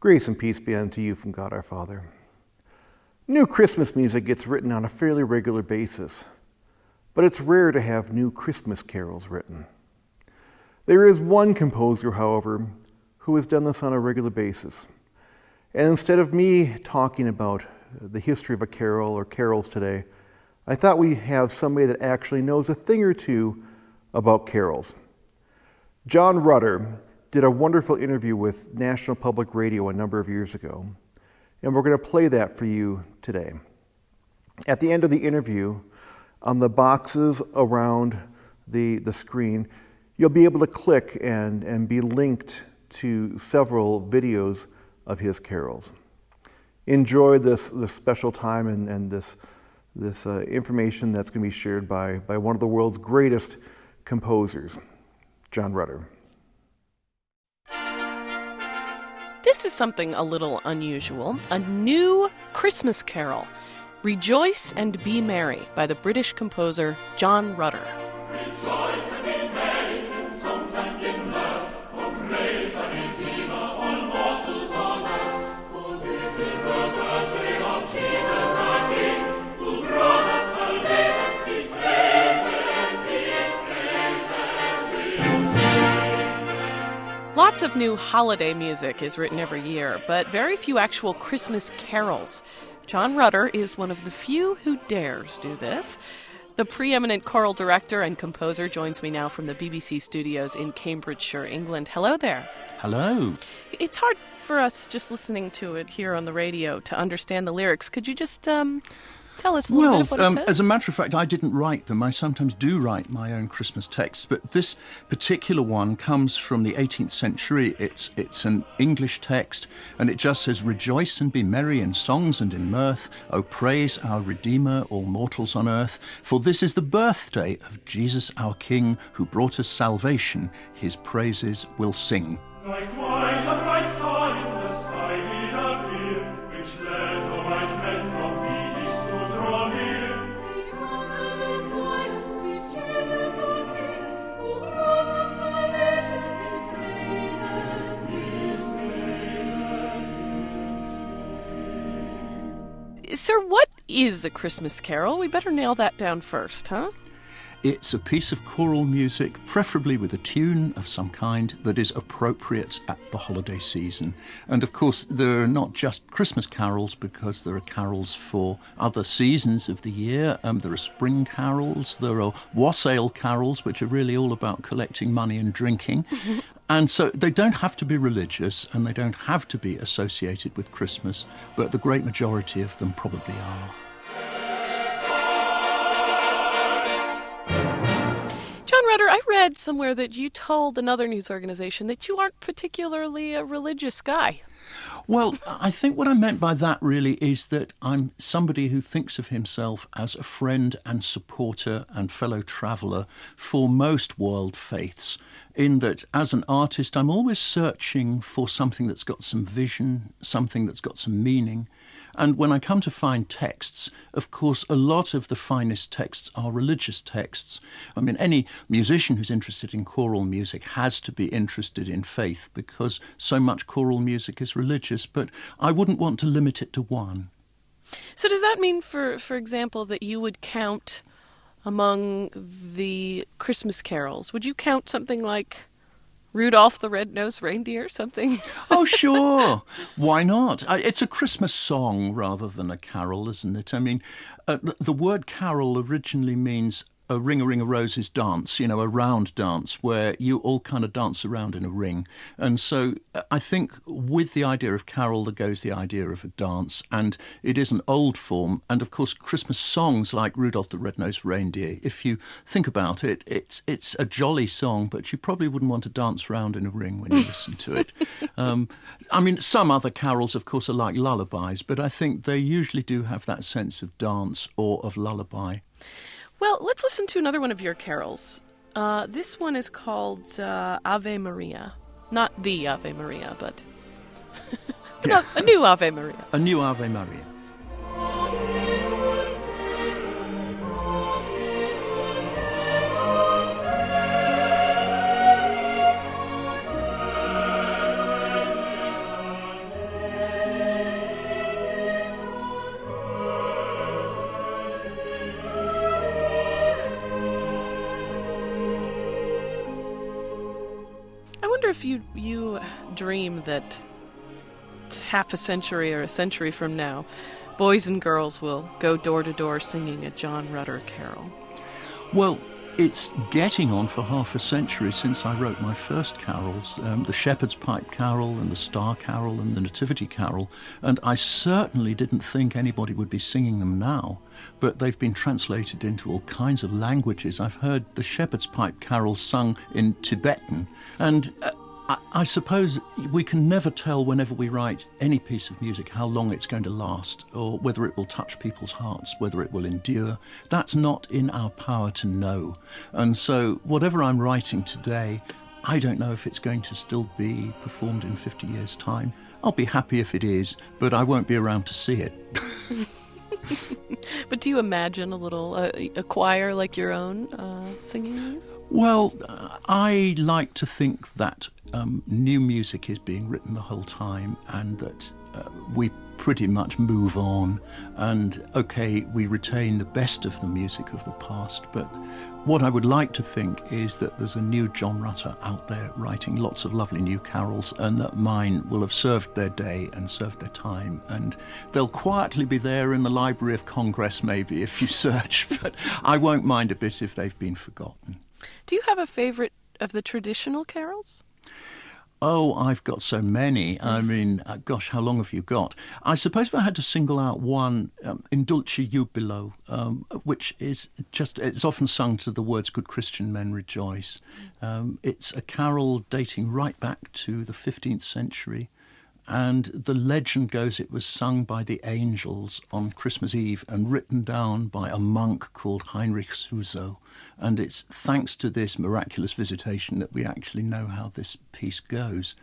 Grace and peace be unto you from God our Father. New Christmas music gets written on a fairly regular basis, but it's rare to have new Christmas carols written. There is one composer, however, who has done this on a regular basis. And instead of me talking about the history of a carol or carols today, I thought we'd have somebody that actually knows a thing or two about carols. John Rutter did a wonderful interview with National Public Radio a number of years ago, and we're going to play that for you today. At the end of the interview, on the boxes around the screen, you'll be able to click and be linked to several videos of his carols. Enjoy this special time and this information that's going to be shared by one of the world's greatest composers, John Rutter. This is something a little unusual, a new Christmas carol, Rejoice and Be Merry by the British composer John Rutter. Rejoice and be merry in songs and in mirth, O praise our Redeemer, all mortals on earth. For this is the birthday of Jesus our King, who brought us salvation. His praises we sing. Lots of new holiday music is written every year, but very few actual Christmas carols. John Rutter is one of the few who dares do this. The preeminent choral director and composer joins me now from the BBC studios in Cambridgeshire, England. Hello there. Hello. It's hard for us just listening to it here on the radio to understand the lyrics. Could you just tell us a little bit of what it says? As a matter of fact, I didn't write them. I sometimes do write my own Christmas texts, but this particular one comes from the 18th century. It's an English text, and it just says, "Rejoice and be merry in songs and in mirth. O praise our Redeemer, all mortals on earth. For this is the birthday of Jesus our King, who brought us salvation. His praises we'll sing." Likewise a bright star in the sky did appear, which led the wise men from the east to draw near. Behold the Messiah, sweet Jesus our King, who brought us salvation. His praises. Sir, what is a Christmas carol? We better nail that down first, huh? It's a piece of choral music, preferably with a tune of some kind that is appropriate at the holiday season. And of course, there are not just Christmas carols, because there are carols for other seasons of the year. There are spring carols, there are wassail carols, which are really all about collecting money and drinking. And so they don't have to be religious, and they don't have to be associated with Christmas, but the great majority of them probably are. John Rutter, I read somewhere that you told another news organization that you aren't particularly a religious guy. Well, I think what I meant by that really is that I'm somebody who thinks of himself as a friend and supporter and fellow traveller for most world faiths, in that as an artist I'm always searching for something that's got some vision, something that's got some meaning. And when I come to find texts, of course, a lot of the finest texts are religious texts. I mean, any musician who's interested in choral music has to be interested in faith, because so much choral music is religious, but I wouldn't want to limit it to one. So does that mean, for example, that you would count among the Christmas carols, would you count something like Rudolph the Red-Nosed Reindeer, something? Oh, sure. Why not? It's a Christmas song rather than a carol, isn't it? I mean, the word carol originally means a ring-a-ring-a-roses dance, a round dance where you all kind of dance around in a ring. And so I think with the idea of carol, there goes the idea of a dance, and it is an old form. And of course, Christmas songs like Rudolph the Red-Nosed Reindeer, if you think about it, it's a jolly song, but you probably wouldn't want to dance around in a ring when you listen to it. I mean, some other carols, of course, are like lullabies, but I think they usually do have that sense of dance or of lullaby. Well, let's listen to another one of your carols. This one is called Ave Maria. Not the Ave Maria, but a new Ave Maria. A new Ave Maria. wonder if you dream that half a century or a century from now, boys and girls will go door to door singing a John Rutter carol. Well, it's getting on for half a century since I wrote my first carols, the Shepherd's Pipe Carol and the Star Carol and the Nativity Carol, and I certainly didn't think anybody would be singing them now, but they've been translated into all kinds of languages. I've heard the Shepherd's Pipe Carol sung in Tibetan, and I suppose we can never tell whenever we write any piece of music how long it's going to last, or whether it will touch people's hearts, whether it will endure. That's not in our power to know. And so whatever I'm writing today, I don't know if it's going to still be performed in 50 years' time. I'll be happy if it is, but I won't be around to see it. But do you imagine a choir like your own singing these? Well, I like to think that new music is being written the whole time, and that we pretty much move on, and okay, we retain the best of the music of the past, but what I would like to think is that there's a new John Rutter out there writing lots of lovely new carols, and that mine will have served their day and served their time, and they'll quietly be there in the Library of Congress maybe if you search, but I won't mind a bit if they've been forgotten. Do you have a favorite of the traditional carols? Oh, I've got so many. I mean, gosh, how long have you got? I suppose if I had to single out one, In Dulce Jubilo, which is just, it's often sung to the words, Good Christian men rejoice. It's a carol dating right back to the 15th century. And the legend goes it was sung by the angels on Christmas Eve and written down by a monk called Heinrich Suso. And it's thanks to this miraculous visitation that we actually know how this piece goes.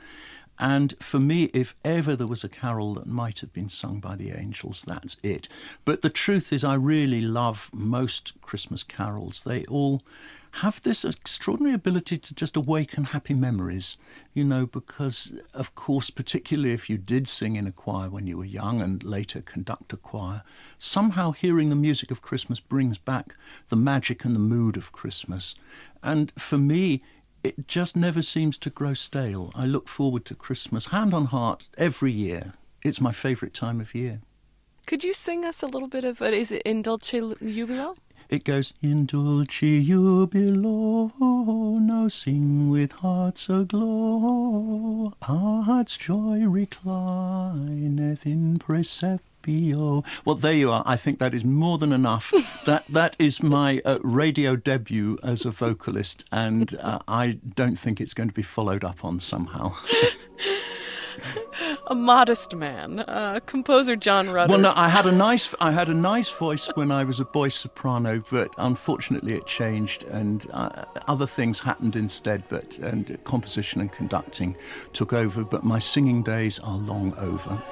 And for me, if ever there was a carol that might have been sung by the angels, that's it. But the truth is, I really love most Christmas carols. They all have this extraordinary ability to just awaken happy memories, you know, because, of course, particularly if you did sing in a choir when you were young and later conduct a choir, somehow hearing the music of Christmas brings back the magic and the mood of Christmas. And for me, it just never seems to grow stale. I look forward to Christmas, hand on heart, every year. It's my favourite time of year. Could you sing us a little bit of, is it In Dulce Jubilo? It goes, In dulce jubilo, now sing with hearts aglow. Our heart's joy reclineth in praesepio. Well, there you are. I think that is more than enough. That is my radio debut as a vocalist, and I don't think it's going to be followed up on somehow. A modest man, composer John Rutter. Well, no, I had a nice voice when I was a boy soprano, but unfortunately it changed, and other things happened instead. And composition and conducting took over. But my singing days are long over.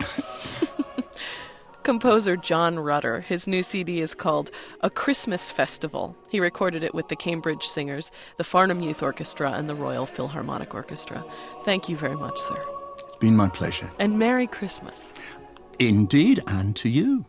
Composer John Rutter. His new CD is called A Christmas Festival. He recorded it with the Cambridge Singers, the Farnham Youth Orchestra, and the Royal Philharmonic Orchestra. Thank you very much, sir. It's been my pleasure. And Merry Christmas. Indeed, and to you.